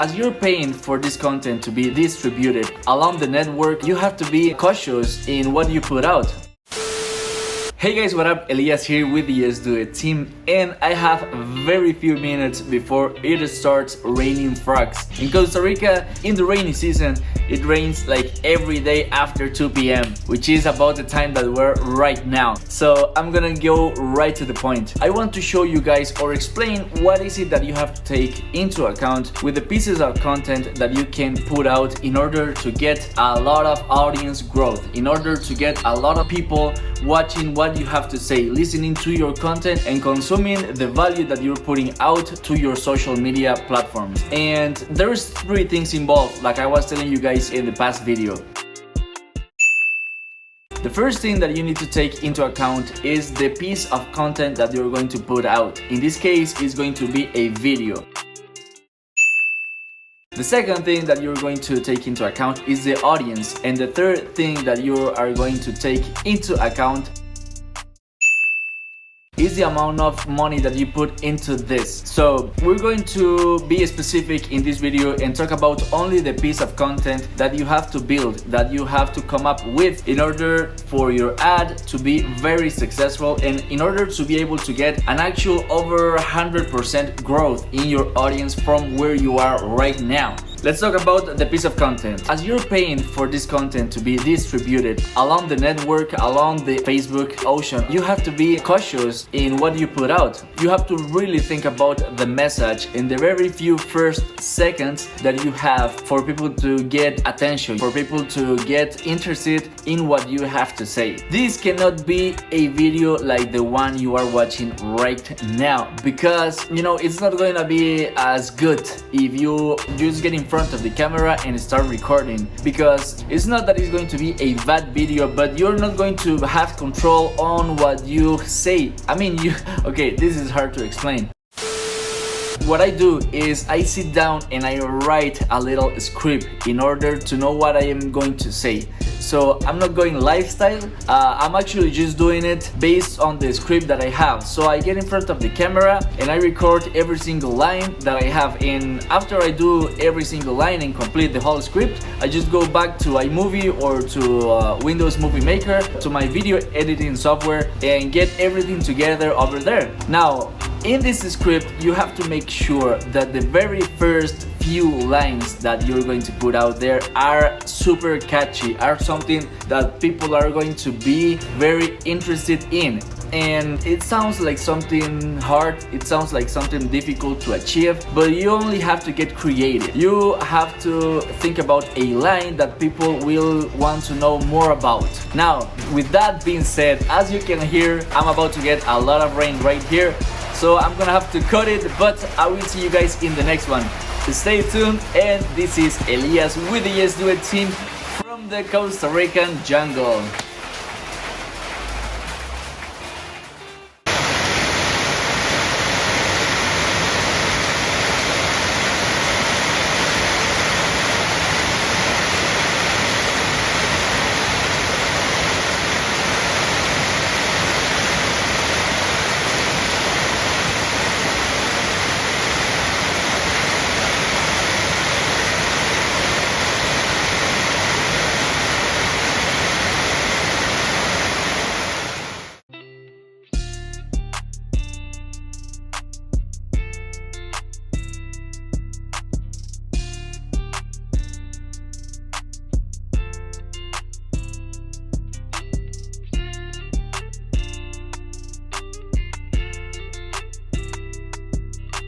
As you're paying for this content to be distributed along the network, you have to be cautious in what you put out. Hey guys, what up? Elias here with the Yes Do It team, and I have very few minutes before it starts raining frogs. In Costa Rica, in the rainy season, it rains like every day after 2 p.m., which is about the time that we're right now. So I'm gonna go right to the point. I want to show you guys or explain what is it that you have to take into account with the pieces of content that you can put out in order to get a lot of audience growth, in order to get a lot of people watching what you have to say, listening to your content and consuming the value that you're putting out to your social media platforms. And there's 3 things involved, like I was telling you guys in the past video. The first thing that you need to take into account is the piece of content that you're going to put out. In this case, it's going to be a video. The second thing that you're going to take into account is the audience. And the third thing that you are going to take into account is the amount of money that you put into this. So we're going to be specific in this video and talk about only the piece of content that you have to build, that you have to come up with in order for your ad to be very successful and in order to be able to get an actual over 100% growth in your audience from where you are right now. Let's talk about the piece of content. As you're paying for this content to be distributed along the network, along the Facebook ocean, you have to be cautious in what you put out. You have to really think about the message in the very few first seconds that you have for people to get attention, for people to get interested in what you have to say. This cannot be a video like the one you are watching right now, because it's not going to be as good if you just get in front of the camera and start recording, because it's not that it's going to be a bad video, but you're not going to have control on what you say. Okay, this is hard to explain. What I do is I sit down and I write a little script in order to know what I am going to say. So I'm not going lifestyle, I'm actually just doing it based on the script that I have. So I get in front of the camera and I record every single line that I have, and after I do every single line and complete the whole script, I just go back to iMovie or to Windows Movie Maker, to my video editing software, and get everything together over there. Now, in this script, you have to make sure that the very first few lines that you're going to put out there are super catchy, are something that people are going to be very interested in. And it sounds like something hard, it sounds like something difficult to achieve, but you only have to get creative. You have to think about a line that people will want to know more about. Now, with that being said, as you can hear, I'm about to get a lot of rain right here, so I'm gonna have to cut it, but I will see you guys in the next one. Stay tuned, and this is Elias with the Yes Do It team from the Costa Rican jungle.